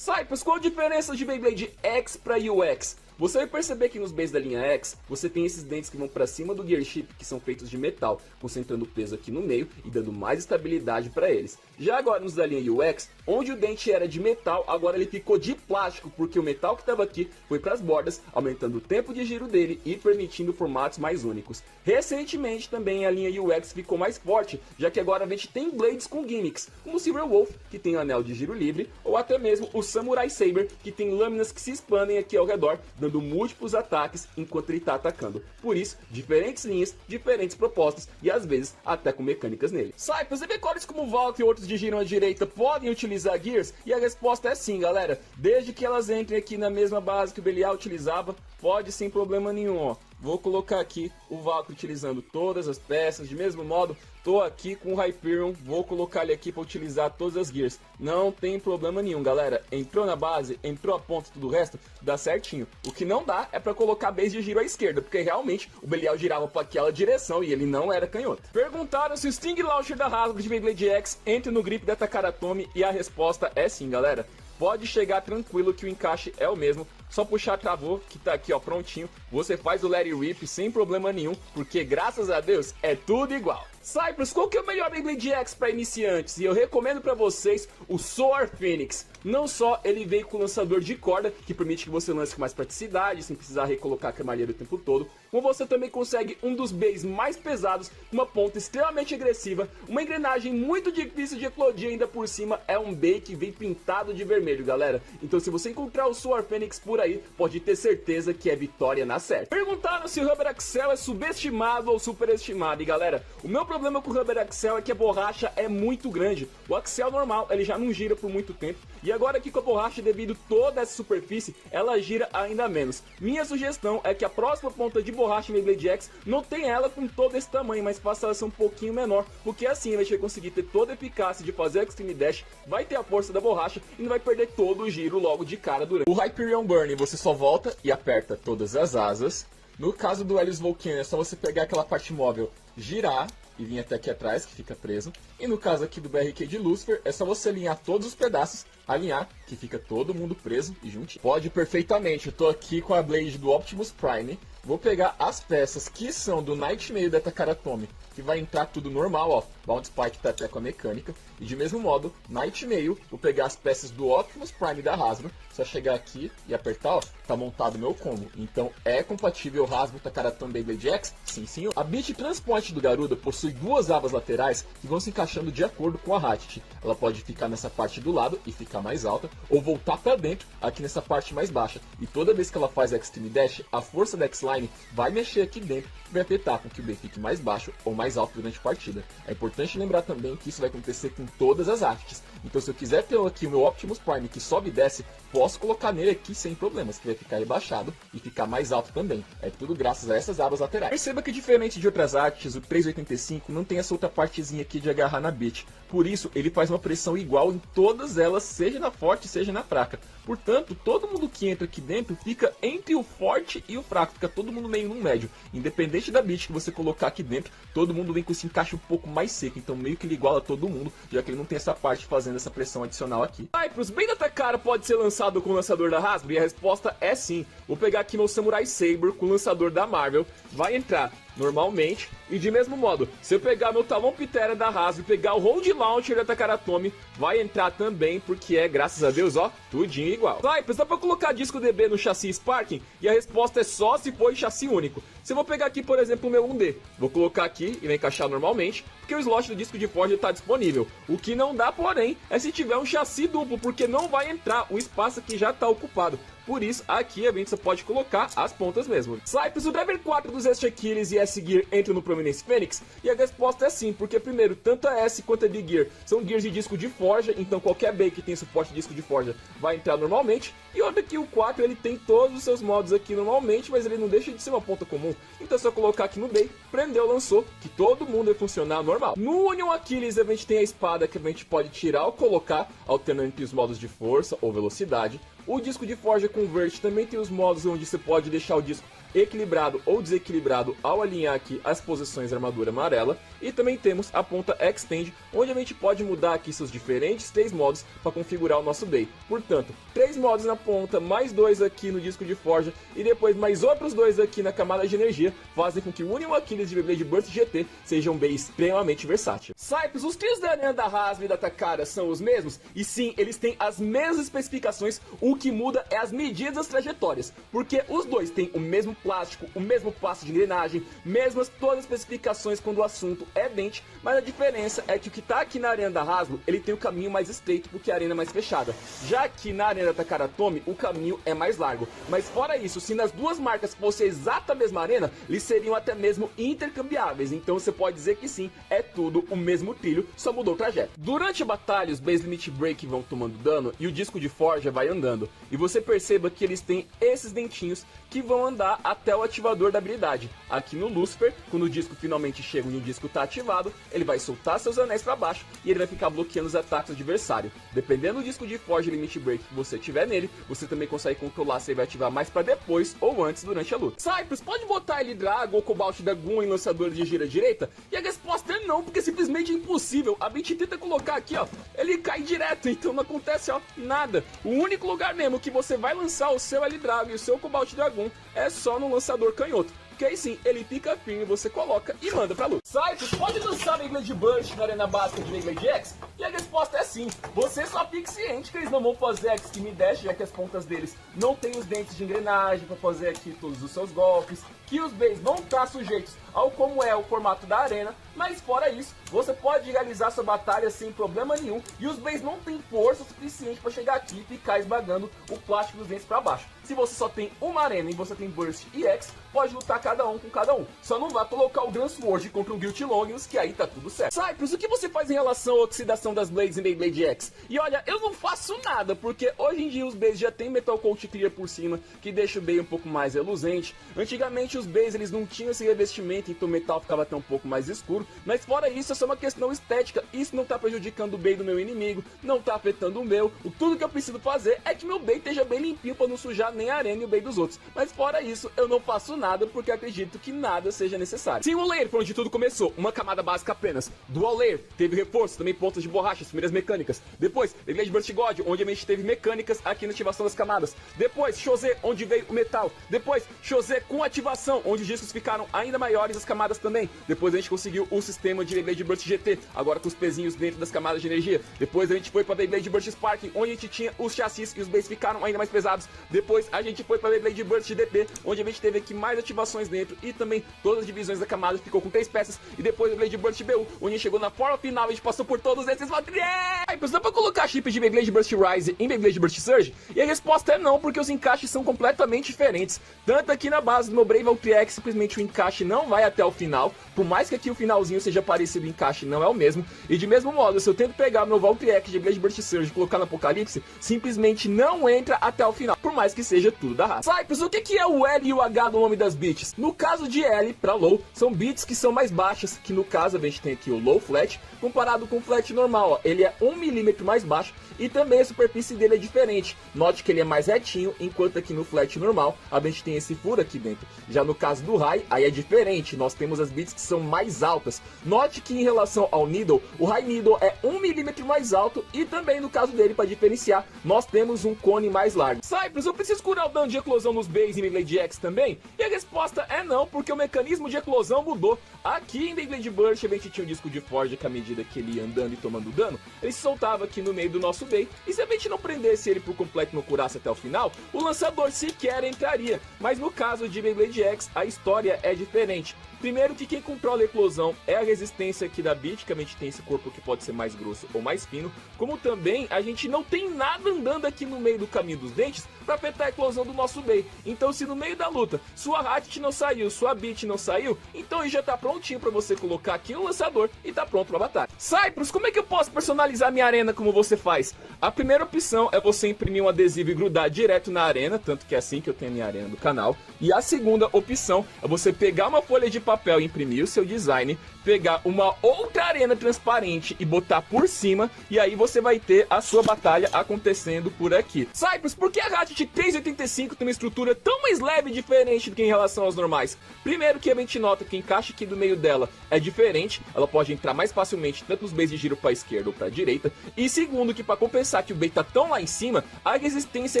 Cypress, qual a diferença de Beyblade X para UX? Você vai perceber que nos bays da linha X, você tem esses dentes que vão para cima do gear chip, que são feitos de metal, concentrando o peso aqui no meio e dando mais estabilidade para eles. Já agora nos da linha UX, onde o dente era de metal, agora ele ficou de plástico, porque o metal que estava aqui foi para as bordas, aumentando o tempo de giro dele e permitindo formatos mais únicos. Recentemente também a linha UX ficou mais forte, já que agora a gente tem blades com gimmicks, como o Silver Wolf, que tem um anel de giro livre, ou até mesmo o Samurai Saber, que tem lâminas que se expandem aqui ao redor, dando múltiplos ataques enquanto ele está atacando. Por isso, diferentes linhas, diferentes propostas e às vezes até com mecânicas nele. Cypress, decores como o Valk e outros de giro à direita podem utilizar Gears? E a resposta é sim, galera. Desde que elas entrem aqui na mesma base que o Belial utilizava, pode sem problema nenhum, ó. Vou colocar aqui o Valk utilizando todas as peças, de mesmo modo, tô aqui com o Hyperion, vou colocar ele aqui para utilizar todas as Gears. Não tem problema nenhum, galera. Entrou na base, entrou a ponta, tudo o resto, dá certinho. O que não dá é para colocar a base de giro à esquerda, porque realmente o Belial girava para aquela direção e ele não era canhoto. Perguntaram se o Sting Launcher da Hasbro de Beyblade X entra no grip da Takara Tomy e a resposta é sim, galera. Pode chegar tranquilo que o encaixe é o mesmo, só puxar travou, que tá aqui ó, prontinho, você faz o Let It Rip sem problema nenhum, porque graças a Deus é tudo igual. Cypress, qual que é o melhor Beyblade X para iniciantes? E eu recomendo para vocês o Soar Phoenix. Não só ele veio com lançador de corda, que permite que você lance com mais praticidade, sem precisar recolocar a cremalheira o tempo todo, como você também consegue um dos bays mais pesados, uma ponta extremamente agressiva, uma engrenagem muito difícil de eclodir ainda por cima, é um bay que vem pintado de vermelho, galera. Então se você encontrar o Soar Phoenix por aí, pode ter certeza que é vitória na certa. Perguntaram se o Rubber Axel é subestimado ou superestimado, e galera, o meu problema com o Rubber Axel é que a borracha é muito grande. O Axel normal, ele já não gira por muito tempo, e agora aqui com a borracha, devido toda essa superfície, ela gira ainda menos. Minha sugestão é que a próxima ponta de borracha em Beyblade X não tenha ela com todo esse tamanho, mas faça ela ser um pouquinho menor, porque assim a gente vai conseguir ter toda a eficácia de fazer Extreme Dash, vai ter a força da borracha e não vai perder todo o giro logo de cara durante. O Hyperion Burn, você só volta e aperta todas as asas. No caso do Helios Volcano, é só você pegar aquela parte móvel, girar e vir até aqui atrás, que fica preso. E no caso aqui do BRK de Lucifer, é só você alinhar todos os pedaços, alinhar, que fica todo mundo preso e juntinho. Pode perfeitamente, eu tô aqui com a Blade do Optimus Prime, vou pegar as peças que são do Nightmare da Takara Tomy, que vai entrar tudo normal, ó, Bound Spike tá até com a mecânica, e de mesmo modo, Nightmare, vou pegar as peças do Optimus Prime da Hasbro, só chegar aqui e apertar, ó, tá montado o meu combo. Então é compatível Hasbro Takara Tomy Beyblade X? Sim, senhor. A Beat Transpoint do Garuda possui duas abas laterais que vão se encaixando de acordo com a Ratchet. Ela pode ficar nessa parte do lado e ficar mais alta, ou voltar para dentro aqui nessa parte mais baixa. E toda vez que ela faz a Extreme Dash, a força da X-Line vai mexer aqui dentro e vai apertar com que o B fique mais baixo ou mais alto durante a partida. É importante lembrar também que isso vai acontecer com todas as artes. Então se eu quiser ter aqui o meu Optimus Prime que sobe e desce, posso colocar nele aqui sem problemas, que vai ficar rebaixado e ficar mais alto também. É tudo graças a essas abas laterais. Perceba que diferente de outras artes, o 385 não tem essa outra partezinha aqui de agarrar na beat. Por isso, ele faz uma pressão igual em todas elas, seja na forte, seja na fraca. Portanto, todo mundo que entra aqui dentro fica entre o forte e o fraco, fica todo mundo meio no médio. Independente da beat que você colocar aqui dentro, todo mundo vem com esse encaixe um pouco mais seco, então meio que ele iguala todo mundo, já que ele não tem essa parte fazendo essa pressão adicional aqui. Cypress, bem da Takara pode ser lançado com o lançador da Hasbro? E a resposta é sim. Vou pegar aqui meu Samurai Saber com o lançador da Marvel, vai entrar normalmente, e de mesmo modo, se eu pegar meu Talon Pitera da Hasbro e pegar o Hold Launcher da Takara Tomy, vai entrar também, porque é, graças a Deus, ó, tudinho igual. Cypress, dá pra colocar disco DB no chassi Sparking? E a resposta é só se for em chassi único. Se eu vou pegar aqui, por exemplo, o meu 1D, vou colocar aqui e vai encaixar normalmente, porque o slot do disco de forja está disponível. O que não dá, porém, é se tiver um chassi duplo, porque não vai entrar, o espaço aqui já está ocupado. Por isso, aqui a gente só pode colocar as pontas mesmo. Cypress, o Driver 4 dos S-Achilles e S-Gear entram no Prominence Phoenix? E a resposta é sim, porque primeiro, tanto a S quanto a D-Gear são gears de disco de forja, então qualquer bay que tem suporte de disco de forja vai entrar normalmente. E outra que o 4, ele tem todos os seus modos aqui normalmente, mas ele não deixa de ser uma ponta comum. Então é só colocar aqui no bay, prendeu, lançou, que todo mundo vai funcionar normal. No Union Achilles, a gente tem a espada que a gente pode tirar ou colocar, alternando entre os modos de força ou velocidade. O disco de forja Convert também tem os modos onde você pode deixar o disco equilibrado ou desequilibrado ao alinhar aqui as posições da armadura amarela. E também temos a ponta Extend, onde a gente pode mudar aqui seus diferentes 3 modos para configurar o nosso Bay. Portanto, 3 modos na ponta, mais 2 aqui no disco de forja e depois mais outros 2 aqui na camada de energia, fazem com que o Union Achilles de Beyblade Burst GT seja um Bay extremamente versátil. Cypress, os trios da Arena da Hasbro e da Takara são os mesmos? E sim, eles têm as mesmas especificações, o que muda é as medidas das trajetórias, porque os dois têm o mesmo plástico, o mesmo passo de engrenagem, mesmas todas as especificações quando o assunto é dente, mas a diferença é que o que está aqui na Arena da Hasbro, ele tem o caminho mais estreito porque a arena é mais fechada, já que na Arena da Takara Tomy o caminho é mais largo. Mas fora isso, se nas duas marcas fosse a exata mesma arena, eles seriam até mesmo intercambiáveis, então você pode dizer que sim, é tudo o mesmo trilho, só mudou o trajeto. Durante a batalha, os Base Limit Break vão tomando dano e o disco de forja vai andando, e você perceba que eles têm esses dentinhos que vão andar até o ativador da habilidade. Aqui no Lucifer, quando o disco finalmente chega e o disco está ativado, ele vai soltar seus anéis para baixo e ele vai ficar bloqueando os ataques do adversário. Dependendo do disco de forja Limit Break que você tiver nele, você também consegue controlar se ele vai ativar mais para depois ou antes durante a luta. Cypress, pode botar ele Drago ou Cobalt Dragon em lançador de gira direita? E a resposta é não, porque simplesmente é impossível. A gente tenta colocar aqui, ó, ele cai direto, então não acontece, ó, nada. O único lugar mesmo que você vai lançar o seu L-Drago e o seu Cobalt Dragon é só no lançador canhoto. Que aí sim, ele fica firme, você coloca e manda pra luta. Cypress, pode lançar Beyblade Burst na arena básica de Beyblade X? E a resposta é sim. Você só fique ciente que eles não vão fazer X que me Dash, já que as pontas deles não tem os dentes de engrenagem para fazer aqui todos os seus golpes, que os bays vão estar sujeitos ao como é o formato da arena, mas fora isso, você pode realizar sua batalha sem problema nenhum, e os bays não tem força suficiente para chegar aqui e ficar esmagando o plástico dos dentes para baixo. Se você só tem uma arena e você tem Burst e X, pode lutar cada um com cada um. Só não vá colocar o Grand Sword contra o Guilty Longinus, que aí tá tudo certo. Cypress, o que você faz em relação à oxidação das Blades em Beyblade X? E olha, eu não faço nada, porque hoje em dia os bays já tem Metal Coat Clear por cima, que deixa o bay um pouco mais reluzente. Antigamente os bays eles não tinham esse revestimento, então o metal ficava até um pouco mais escuro. Mas fora isso, é só uma questão estética. Isso não tá prejudicando o bay do meu inimigo, não tá afetando o meu. Tudo que eu preciso fazer é que meu bay esteja bem limpinho para não sujar nem a arena e o bay dos outros. Mas fora isso, eu não faço nada, porque acredito que nada seja necessário. Single Layer foi onde tudo começou, uma camada básica apenas. Dual Layer teve reforço, também pontas de borracha, as primeiras mecânicas. Depois, Beyblade Burst God, onde a gente teve mecânicas aqui na ativação das camadas. Depois, Chosé, onde veio o metal. Depois, Chosé com ativação, onde os discos ficaram ainda maiores, as camadas também. Depois a gente conseguiu o sistema de Beyblade Burst GT, agora com os pezinhos dentro das camadas de energia. Depois a gente foi para Beyblade Burst Spark, onde a gente tinha os chassis e os bays ficaram ainda mais pesados. Depois a gente foi para Beyblade Burst DP, onde a gente teve aqui mais ativações dentro e também todas as divisões da camada ficou com 3 peças. E depois o Beyblade Burst BU, onde a gente chegou na forma final e a gente passou por todos esses materiais. Dá pra colocar chip de Beyblade Burst Rise em Beyblade Burst Surge? E a resposta é não, porque os encaixes são completamente diferentes. Tanto aqui na base do meu Brave Ultra-X, simplesmente o encaixe não vai até o final. Por mais que aqui o finalzinho seja parecido, o encaixe não é o mesmo. E de mesmo modo, se eu tento pegar meu Ultra-X de Beyblade Burst Surge e colocar no Apocalipse, simplesmente não entra até o final, por mais que seja tudo da raça. Cypress, o que é o L e o H no nome das bits? No caso de L para Low, são bits que são mais baixas, que no caso a gente tem aqui o Low Flat, comparado com o Flat normal, ó. Ele é 1 milímetro mais baixo e também a superfície dele é diferente. Note que ele é mais retinho, enquanto aqui no Flat normal a gente tem esse furo aqui dentro. Já no caso do High, aí é diferente, nós temos as bits que são mais altas. Note que em relação ao Needle, o High Needle é 1 milímetro mais alto e também no caso dele, para diferenciar, nós temos um cone mais largo. Cypress, eu preciso curar o dano de eclosão nos bays em Beyblade X também? E a resposta é não, porque o mecanismo de eclosão mudou. Aqui em Beyblade Burst a gente tinha um disco de forja que à medida que ele ia andando e tomando dano, ele se soltava aqui no meio do nosso bay, e se a gente não prendesse ele por completo e não curasse até o final, o lançador sequer entraria. Mas no caso de Beyblade X, a história é diferente. Primeiro que quem controla a eclosão é a resistência aqui da bit, que a gente tem esse corpo que pode ser mais grosso ou mais fino, como também a gente não tem nada andando aqui no meio do caminho dos dentes para afetar a eclosão do nosso bay. Então se no meio da luta sua Hatchet não saiu, sua bit não saiu, então ele já tá prontinho para você colocar aqui no lançador e tá pronto para batalha. Cypress, como é que eu posso personalizar minha arena como você faz? A primeira opção é você imprimir um adesivo e grudar direto na arena, tanto que é assim que eu tenho a minha arena do canal. E a segunda opção é você pegar uma folha de papel e imprimir o seu design, pegar uma outra arena transparente e botar por cima, e aí você vai ter a sua batalha acontecendo por aqui. Cypress, por que a Ratchet 385 tem uma estrutura tão mais leve e diferente do que em relação aos normais? Primeiro que a gente nota que o encaixe aqui do meio dela é diferente, ela pode entrar mais facilmente tanto nos bays de giro para esquerda ou para direita, e segundo que para compensar que o bait tá tão lá em cima, a resistência e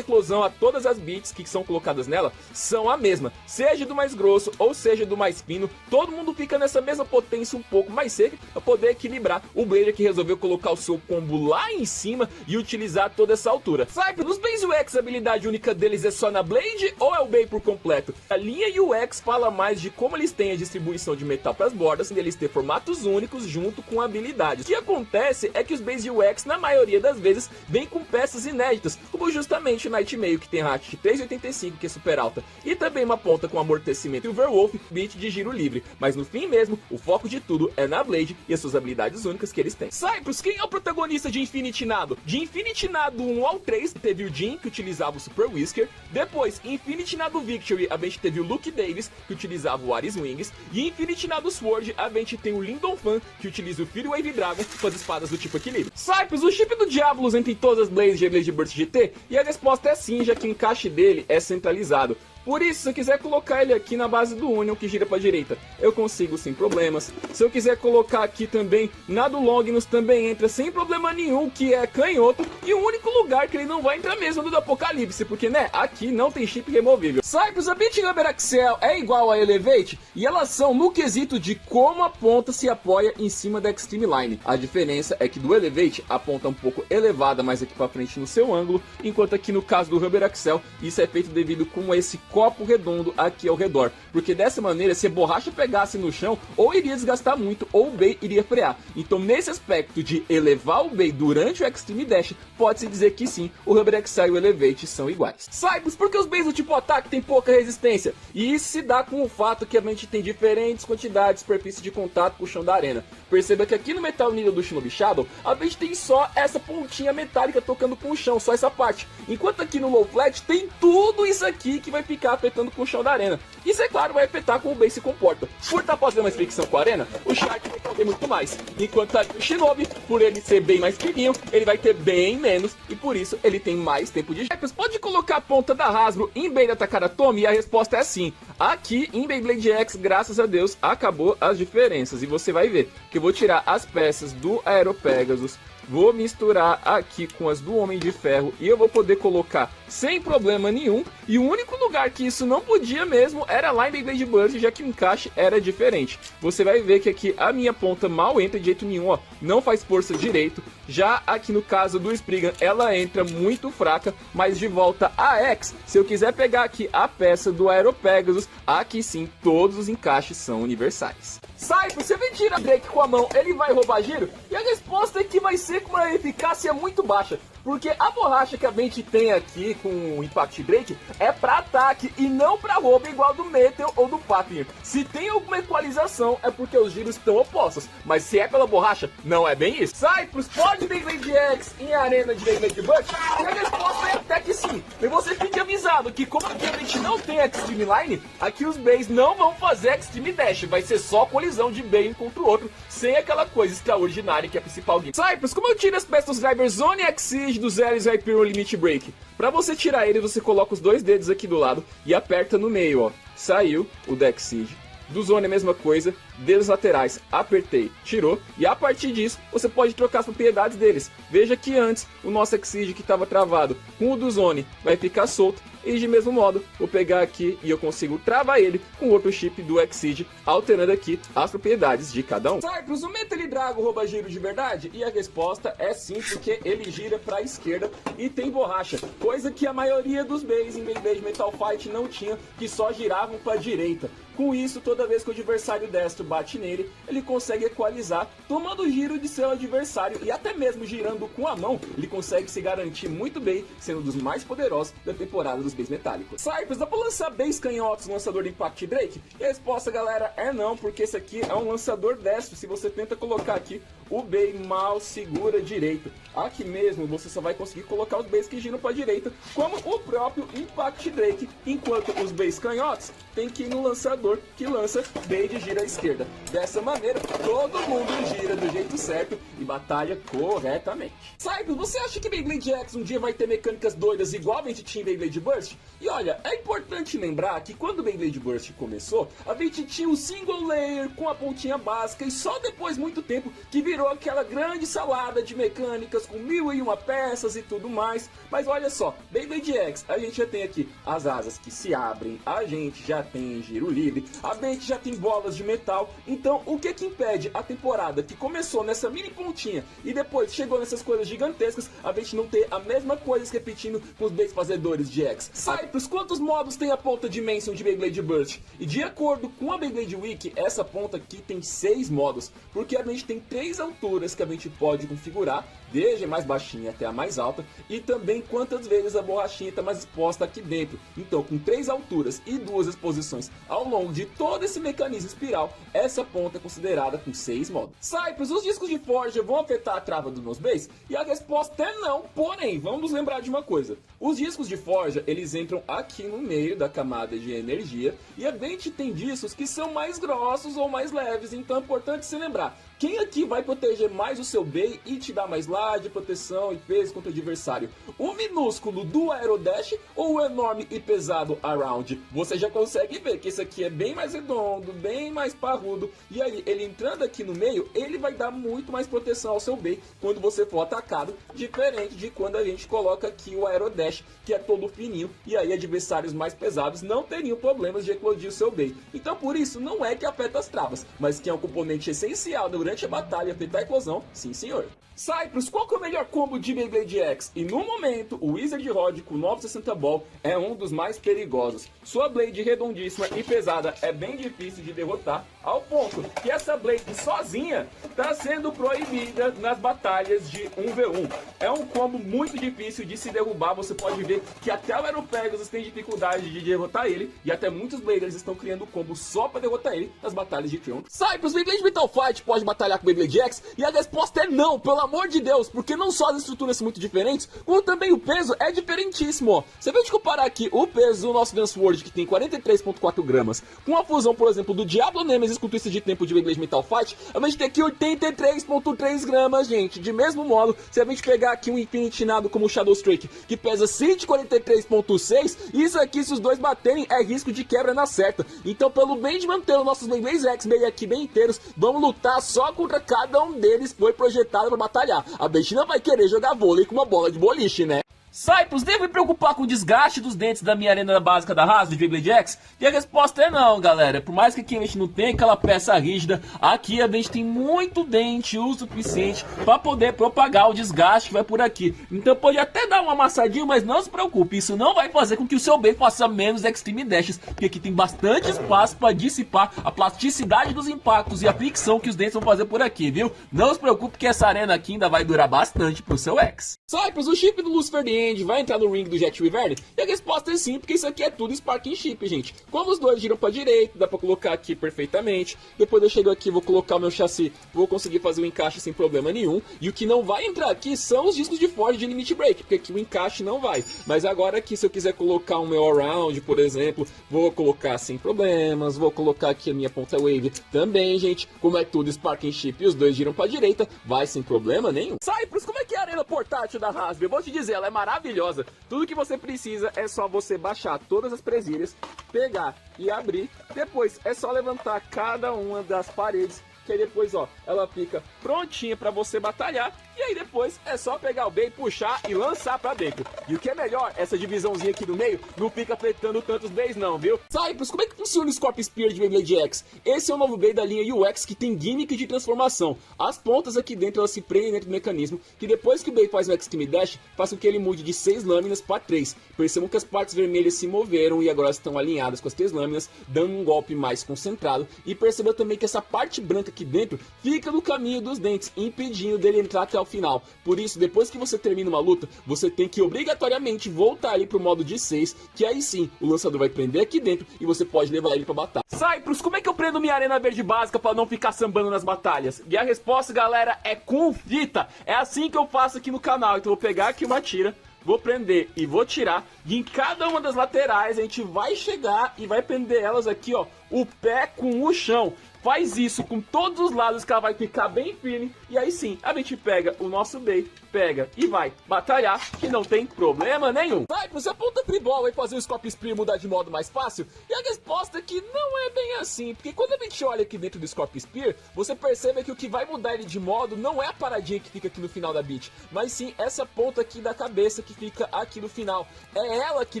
eclosão a todas as bits que são colocadas nela são a mesma, seja do mais grosso ou seja do mais fino, todo mundo fica nessa mesma potência um pouco mais seca para poder equilibrar. O Blader que resolveu colocar o seu combo lá em cima e utilizar toda essa altura. Cypress, nos bays UX a habilidade única deles é só na Blade ou é o bay por completo? A linha UX fala mais de como eles têm a distribuição de metal para as bordas, deles ter formatos únicos junto com habilidades. O que acontece é que os bays UX na maioria das vezes vêm com peças inéditas, como justamente o Nightmail que tem Ratchet 385 que é super alta, e também uma ponta com amortecimento e o Werewolf bit de giro livre, mas no fim mesmo, o foco de tudo é na Blade e as suas habilidades únicas que eles têm. Cypress, quem é o protagonista de Infinity Nado? De Infinity Nado 1 ao 3, teve o Jin, que utilizava o Super Whisker, depois, em Infinity Nado Victory, a gente teve o Luke Davis, que utilizava o Ares Wings, e em Infinity Nado Sword, a gente tem o Lindon Fan, que utiliza o Fury Wave Dragon com as espadas do tipo equilíbrio. Cypress, o chip do Diabolus entra em todas as Blades de Blade Burst GT? E a resposta é sim, já que o encaixe dele é centralizado. Por isso, se eu quiser colocar ele aqui na base do Union, que gira para a direita, eu consigo sem problemas. Se eu quiser colocar aqui também, na do Longinus também entra sem problema nenhum, que é canhoto. E o único lugar que ele não vai entrar mesmo é no do Apocalipse, porque, né, aqui não tem chip removível. Cypress, a Bitrubber Axel é igual a Elevate, e elas são no quesito de como a ponta se apoia em cima da Extreme Line. A diferença é que do Elevate, a ponta é um pouco elevada mais aqui para frente no seu ângulo, enquanto aqui no caso do Rubber Axel, isso é feito devido com esse copo redondo aqui ao redor, porque dessa maneira se a borracha pegasse no chão, ou iria desgastar muito, ou o bay iria frear. Então nesse aspecto de elevar o bay durante o Extreme Dash, pode-se dizer que sim, o Rubber Axel e o Elevate são iguais. Cypress, porque os bays do tipo ataque tem pouca resistência? E isso se dá com o fato que a gente tem diferentes quantidades de superfície de contato com o chão da arena. Perceba que aqui no Metal Needle do Shinobi Shadow, a gente tem só essa pontinha metálica tocando com o chão, só essa parte. Enquanto aqui no Low Flat tem tudo isso aqui que vai ficar afetando com o chão da arena. Isso é claro vai afetar como o base se comporta. Por estar fazendo uma fricção com a arena, o Shark vai ter muito mais. Enquanto ali o Shinobi, por ele ser bem mais fininho, ele vai ter bem menos e por isso ele tem mais tempo de Cypress. Pode colocar a ponta da Hasbro em Bay da Takaratomi? E a resposta é sim. Aqui em Beyblade X, graças a Deus, acabou as diferenças. E você vai ver que eu vou tirar as peças do Aero Pegasus, vou misturar aqui com as do Homem de Ferro e eu vou poder colocar sem problema nenhum. E o único lugar que isso não podia mesmo era lá em Beyblade Burst, já que o encaixe era diferente. Você vai ver que aqui a minha ponta mal entra de jeito nenhum, ó, não faz força direito. Já aqui no caso do Spriggan, ela entra muito fraca, mas de volta a X, se eu quiser pegar aqui a peça do Aero Pegasus, aqui sim todos os encaixes são universais. Cypress, você vem tirar Drake com a mão, ele vai roubar giro? E a resposta é que vai ser com uma eficácia muito baixa. Porque a borracha que a gente tem aqui com o Impact Break é para ataque e não para roubo igual do Meteor ou do Papir. Se tem alguma equalização é porque os giros estão opostos, mas se é pela borracha, não é bem isso. Cypress, pode Beyblade X em arena de Beyblade Burst? E a resposta é até que sim. E você fique avisado que como aqui a gente não tem Extreme Line, aqui os bays não vão fazer Extreme Dash, vai ser só colisão de bay um contra o outro, sem aquela coisa extraordinária que é a principal game. Cypress, como eu tiro as peças dos Driver Zone Exige do Zeros Hyperion Limit Break? Pra você tirar ele, você coloca os dois dedos aqui do lado e aperta no meio, ó. Saiu o Deck Siege. Do Zone é a mesma coisa, dedos laterais, apertei, tirou, e a partir disso você pode trocar as propriedades deles. Veja que antes o nosso Exige que estava travado com o do Zone vai ficar solto, e de mesmo modo vou pegar aqui e eu consigo travar ele com outro chip do Exige, alterando aqui as propriedades de cada um. Cypress, o Metal Drago rouba giro de verdade? E a resposta é sim, porque ele gira para a esquerda e tem borracha, coisa que a maioria dos bays em Beyblade Metal Fight não tinha, que só giravam para a direita. Com isso, toda vez que o adversário destro bate nele, ele consegue equalizar, tomando o giro de seu adversário e até mesmo girando com a mão, ele consegue se garantir muito bem, sendo um dos mais poderosos da temporada dos bays metálicos. Cypress, dá pra lançar bays canhotos no lançador do Impact Drake? E a resposta, galera, é não, porque esse aqui é um lançador destro. Se você tenta colocar aqui o Bey mal segura direito. Aqui mesmo você só vai conseguir colocar os Beys que giram para a direita, como o próprio Impact Drake, enquanto os Beys canhotos tem que ir no lançador que lança Bey de gira à esquerda. Dessa maneira, todo mundo gira do jeito certo e batalha corretamente. Cypress, você acha que Beyblade X um dia vai ter mecânicas doidas igual a gente tinha em Beyblade Burst? E olha, é importante lembrar que quando o Beyblade Burst começou, a gente tinha o single layer com a pontinha básica e só depois, muito tempo, que virou aquela grande salada de mecânicas com 1001 peças e tudo mais. Mas olha só, Beyblade X, a gente já tem aqui as asas que se abrem, a gente já tem giro livre, a gente já tem bolas de metal. Então o que impede a temporada que começou nessa mini pontinha e depois chegou nessas coisas gigantescas, a gente não ter a mesma coisa se repetindo com os Beys fazedores de X? Cypress, quantos modos tem a ponta Dimension de Beyblade Burst? E de acordo com a Beyblade Wiki, essa ponta aqui tem 6 modos, porque a gente tem 3 alturas que a gente pode configurar, desde a mais baixinha até a mais alta, e também quantas vezes a borrachinha está mais exposta aqui dentro. Então, com 3 alturas e 2 exposições ao longo de todo esse mecanismo espiral, essa ponta é considerada com 6 modos. Cypress, os discos de forja vão afetar a trava dos meus Beys? E a resposta é não, porém, vamos lembrar de uma coisa. Os discos de forja, eles entram aqui no meio da camada de energia, e a gente tem discos que são mais grossos ou mais leves, então é importante se lembrar. Quem aqui vai proteger mais o seu Bey e te dar mais de proteção e peso contra o adversário? O minúsculo do Aerodash ou o enorme e pesado Around? Você já consegue ver que esse aqui é bem mais redondo, bem mais parrudo, e aí ele entrando aqui no meio, ele vai dar muito mais proteção ao seu Bey quando você for atacado, diferente de quando a gente coloca aqui o Aerodash, que é todo fininho, e aí adversários mais pesados não teriam problemas de eclodir o seu Bey. Então por isso não é que afeta as travas, mas que é um componente essencial durante a batalha afetar a eclosão, sim senhor. Cypress, qual que é o melhor combo de Beyblade X? E no momento, o Wizard Rod com 960 Ball é um dos mais perigosos. Sua Blade redondíssima e pesada é bem difícil de derrotar, ao ponto que essa Blade sozinha está sendo proibida nas batalhas de 1v1. É um combo muito difícil de se derrubar, você pode ver que até o Aero Pegasus tem dificuldade de derrotar ele, e até muitos Bladers estão criando combo só para derrotar ele nas batalhas de Triumph. Cypress, Beyblade Metal Fight pode batalhar com Beyblade X? E a resposta é não, pelo amor de Deus, porque não só as estruturas são muito diferentes, como também o peso é diferentíssimo, ó. Você vai comparar aqui o peso do nosso Dance World, que tem 43,4 gramas, com a fusão, por exemplo, do Diablo Nemesis com twist de tempo de Beyblade Metal Fight, a gente tem aqui 83,3 gramas, gente. De mesmo modo, se a gente pegar aqui um Infinity Nado como o Shadow Strike, que pesa 143,6, isso aqui, se os dois baterem, é risco de quebra na certa. Então, pelo bem de manter os nossos Beyblade X meio aqui bem inteiros, vamos lutar só contra cada um deles, foi projetado para batalhar. A Betina vai querer jogar vôlei com uma bola de boliche, né? Cypress, devo me preocupar com o desgaste dos dentes da minha arena básica da Hasbro de Beyblade X? E a resposta é não, galera. Por mais que aqui a gente não tenha aquela peça rígida, aqui a gente tem muito dente o suficiente para poder propagar o desgaste que vai por aqui. Então pode até dar uma amassadinha, mas não se preocupe, isso não vai fazer com que o seu Bey faça menos Extreme Dashes, porque aqui tem bastante espaço para dissipar a plasticidade dos impactos e a fricção que os dentes vão fazer por aqui, viu? Não se preocupe que essa arena aqui ainda vai durar bastante pro seu X. Cypress, o chip do Lucifer vai entrar no ring do Jet Wyvern? E a resposta é sim, porque isso aqui é tudo Sparking Chip, gente. Como os dois giram pra direita, dá pra colocar aqui perfeitamente. Depois eu chego aqui, vou colocar o meu chassi, vou conseguir fazer o encaixe sem problema nenhum. E o que não vai entrar aqui são os discos de forja de Limit Break, porque aqui o encaixe não vai. Mas agora aqui, se eu quiser colocar o meu All-Round, por exemplo, vou colocar sem problemas. Vou colocar aqui a minha ponta Wave também, gente. Como é tudo Sparking Chip e os dois giram pra direita, vai sem problema nenhum. Cypress, como é que é a arena portátil da Hasbro? Eu vou te dizer, ela é maravilhosa. Tudo que você precisa é só você baixar todas as presilhas, pegar e abrir. Depois é só levantar cada uma das paredes, que aí depois, ó, ela fica prontinha para você batalhar. E aí depois é só pegar o Bey, puxar e lançar pra dentro. E o que é melhor, essa divisãozinha aqui no meio não fica afetando tantos Beys não, viu? Cypress, como é que funciona o Scorpion Spear de Beyblade X? Esse é o novo Bey da linha UX que tem gimmick de transformação. As pontas aqui dentro, elas se prendem dentro do mecanismo, que depois que o Bey faz o Extreme Dash, faz com que ele mude de 6 lâminas para 3. Percebam que as partes vermelhas se moveram e agora estão alinhadas com as 3 lâminas, dando um golpe mais concentrado. E percebam também que essa parte branca aqui dentro fica no caminho dos dentes, impedindo dele entrar até o final. Por isso, depois que você termina uma luta, você tem que obrigatoriamente voltar ali pro modo de 6, que aí sim, o lançador vai prender aqui dentro e você pode levar ele pra batalha. Cyprus, como é que eu prendo minha arena verde básica pra não ficar sambando nas batalhas? E a resposta, galera, é com fita. É assim que eu faço aqui no canal. Então eu vou pegar aqui uma tira, vou prender e vou tirar. E em cada uma das laterais a gente vai chegar e vai prender elas aqui, ó, o pé com o chão. Faz isso com todos os lados que ela vai ficar bem firme. E aí sim, a gente pega o nosso bait, pega e vai batalhar, que não tem problema nenhum. Cyprus, a ponta Fribol vai fazer o Scorpion Spear mudar de modo mais fácil? E a resposta é que não é bem assim. Porque quando a gente olha aqui dentro do Scorpion Spear, você percebe que o que vai mudar ele de modo não é a paradinha que fica aqui no final da beat, mas sim essa ponta aqui da cabeça que fica aqui no final. É ela que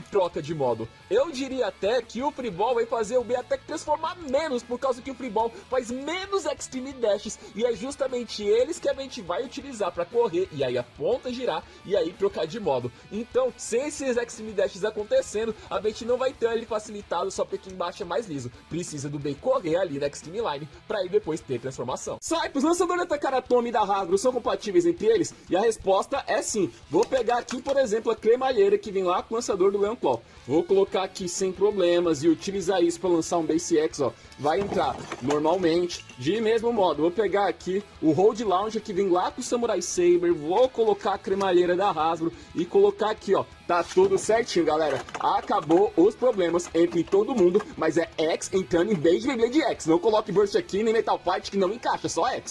troca de modo. Eu diria até que o Fribol vai fazer o B até que transformar menos, por causa que o Fribol faz menos Extreme Dashes, e é justamente eles que a gente vai utilizar para correr, e aí a ponta girar, e aí trocar de modo. Então, sem esses Extreme Dashes acontecendo, a gente não vai ter ele facilitado só porque embaixo é mais liso. Precisa do bem correr ali na Extreme Line, para aí depois ter transformação. Cyprus, lançador da Takaratomi e da Hagro são compatíveis entre eles? E a resposta é sim. Vou pegar aqui, por exemplo, a cremalheira que vem lá com o lançador do Leon Claw. Vou colocar aqui sem problemas e utilizar isso para lançar um Base X, ó. Vai entrar normalmente, de mesmo modo. Vou pegar aqui o Hold Launcher que vem lá com o Samurai Saber, vou colocar a cremalheira da Hasbro e colocar aqui, ó. Tá tudo certinho, galera. Acabou os problemas entre todo mundo, mas é X entrando em Base Beyblade X. Não coloque Burst aqui nem Metal Fight que não encaixa, só X.